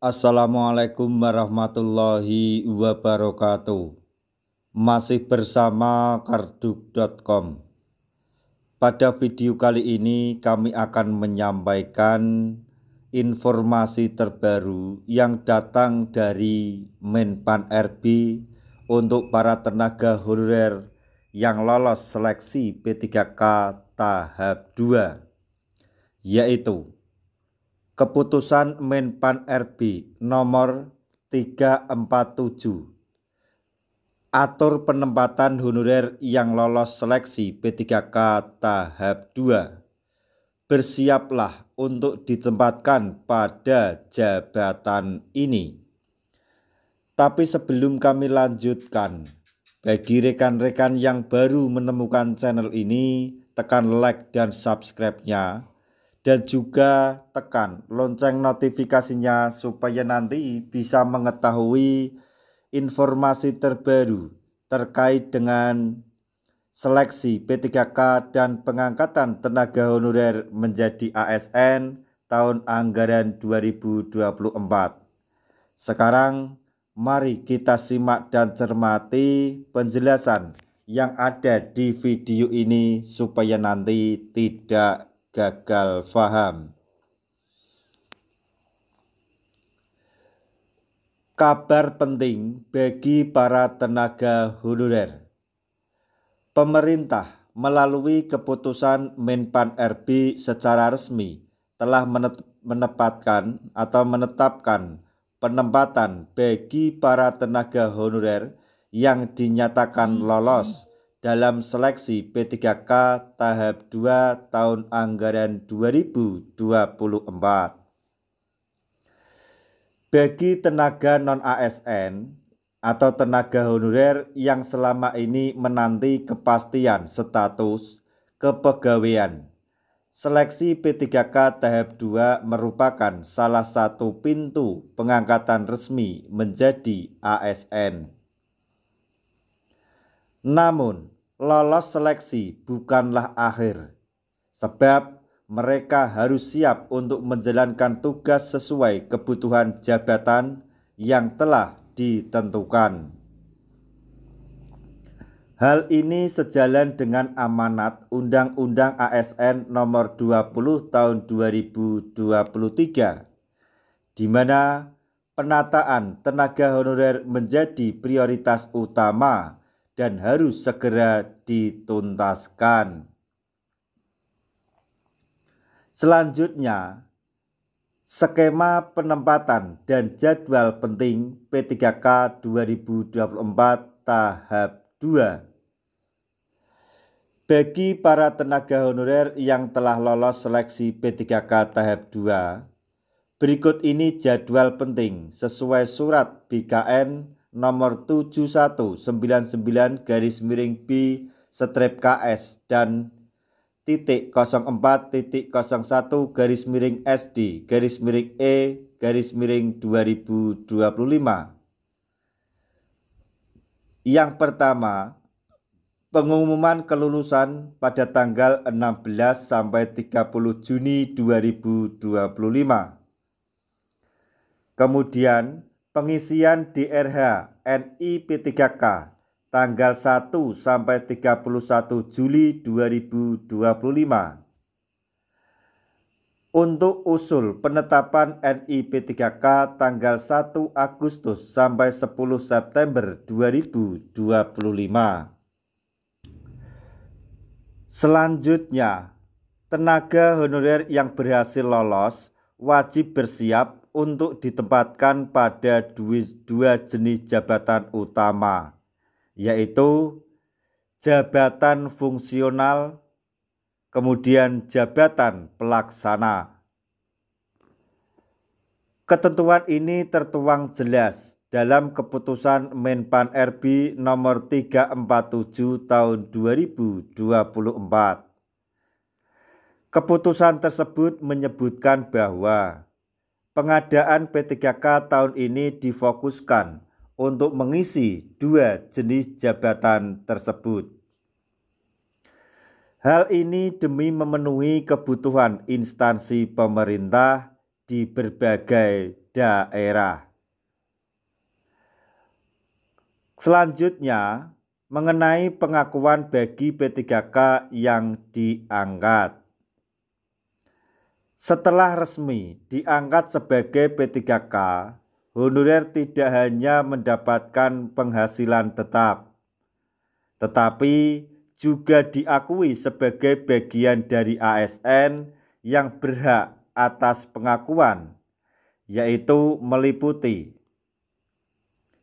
Assalamualaikum warahmatullahi wabarakatuh. Masih bersama karduk.com. Pada video kali ini kami akan menyampaikan informasi terbaru yang datang dari Menpan RB untuk para tenaga honorer yang lolos seleksi P3K tahap 2, yaitu Keputusan Menpan RB nomor 347 atur penempatan honorer yang lolos seleksi P3K tahap 2. Bersiaplah untuk ditempatkan pada jabatan ini. Tapi sebelum kami lanjutkan, bagi rekan-rekan yang baru menemukan channel ini, tekan like dan subscribe-nya. Dan juga tekan lonceng notifikasinya supaya nanti bisa mengetahui informasi terbaru terkait dengan seleksi P3K dan pengangkatan tenaga honorer menjadi ASN tahun anggaran 2024. Sekarang mari kita simak dan cermati penjelasan yang ada di video ini supaya nanti tidak gagal paham. Kabar penting bagi para tenaga honorer. Pemerintah melalui keputusan Menpan RB secara resmi telah menetapkan penempatan bagi para tenaga honorer yang dinyatakan lolos dalam seleksi P3K tahap 2 tahun anggaran 2024. Bagi tenaga non-ASN atau tenaga honorer yang selama ini menanti kepastian status kepegawaian, seleksi P3K tahap 2 merupakan salah satu pintu pengangkatan resmi menjadi ASN. Namun, lolos seleksi bukanlah akhir, sebab mereka harus siap untuk menjalankan tugas sesuai kebutuhan jabatan yang telah ditentukan. Hal ini sejalan dengan amanat Undang-Undang ASN Nomor 20 Tahun 2023, di mana penataan tenaga honorer menjadi prioritas utama dan harus segera dituntaskan. Selanjutnya, skema penempatan dan jadwal penting P3K 2024 tahap 2. Bagi para tenaga honorer yang telah lolos seleksi P3K tahap 2, berikut ini jadwal penting sesuai surat BKN nomor 7199-B/KS dan .0.1.SD/E/2025. Yang pertama, pengumuman kelulusan pada tanggal 16 sampai 30 Juni 2025. Kemudian, pengisian DRH NI P3K tanggal 1 sampai 31 Juli 2025. Untuk usul penetapan NI P3K tanggal 1 Agustus sampai 10 September 2025. Selanjutnya, tenaga honorer yang berhasil lolos wajib bersiap untuk ditempatkan pada dua jenis jabatan utama, yaitu jabatan fungsional, kemudian jabatan pelaksana. Ketentuan ini tertuang jelas dalam keputusan Menpan RB nomor 347 tahun 2024. Keputusan tersebut menyebutkan bahwa pengadaan P3K tahun ini difokuskan untuk mengisi dua jenis jabatan tersebut. Hal ini demi memenuhi kebutuhan instansi pemerintah di berbagai daerah. Selanjutnya, mengenai pengakuan bagi P3K yang diangkat. Setelah resmi diangkat sebagai P3K, honorer tidak hanya mendapatkan penghasilan tetap, tetapi juga diakui sebagai bagian dari ASN yang berhak atas pengakuan, yaitu meliputi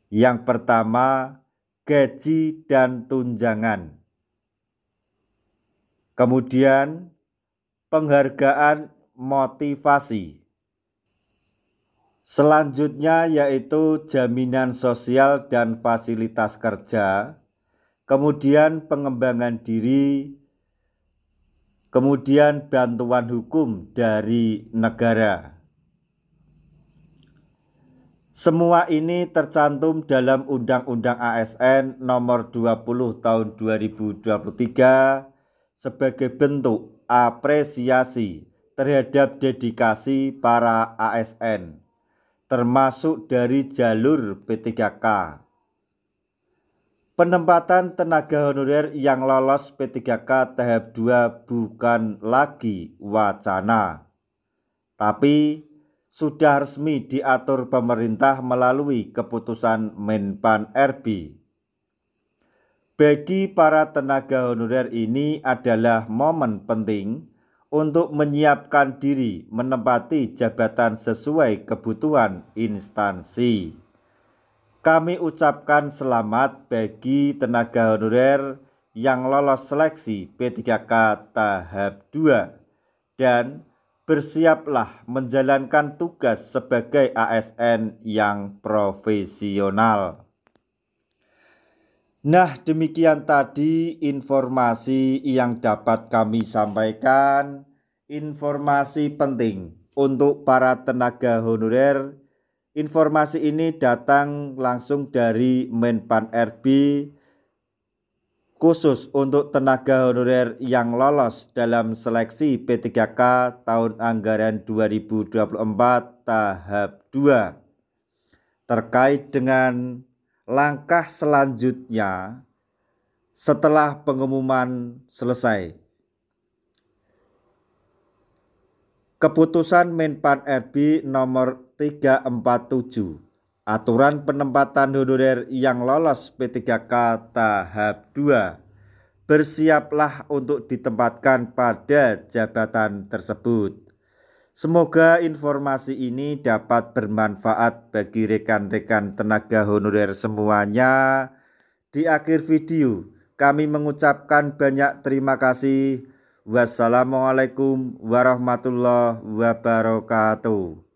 yang pertama, gaji dan tunjangan. Kemudian, penghargaan motivasi. Selanjutnya yaitu jaminan sosial dan fasilitas kerja. Kemudian pengembangan diri. Kemudian bantuan hukum dari negara. Semua ini tercantum dalam Undang-Undang ASN Nomor 20 Tahun 2023 sebagai bentuk apresiasi terhadap dedikasi para ASN, termasuk dari jalur P3K. Penempatan tenaga honorer yang lolos P3K tahap 2 bukan lagi wacana, tapi sudah resmi diatur pemerintah melalui keputusan Menpan RB. Bagi para tenaga honorer ini adalah momen penting untuk menyiapkan diri menempati jabatan sesuai kebutuhan instansi. Kami ucapkan selamat bagi tenaga honorer yang lolos seleksi P3K tahap 2 dan bersiaplah menjalankan tugas sebagai ASN yang profesional. Nah, demikian tadi informasi yang dapat kami sampaikan. Informasi penting untuk para tenaga honorer. Informasi ini datang langsung dari Menpan RB khusus untuk tenaga honorer yang lolos dalam seleksi P3K tahun anggaran 2024 tahap 2 terkait dengan langkah selanjutnya setelah pengumuman selesai. Keputusan Menpan RB nomor 347 Aturan penempatan honorer yang lolos P3K tahap 2. Bersiaplah untuk ditempatkan pada jabatan tersebut. Semoga informasi ini dapat bermanfaat bagi rekan-rekan tenaga honorer semuanya. Di akhir video, kami mengucapkan banyak terima kasih. Wassalamualaikum warahmatullahi wabarakatuh.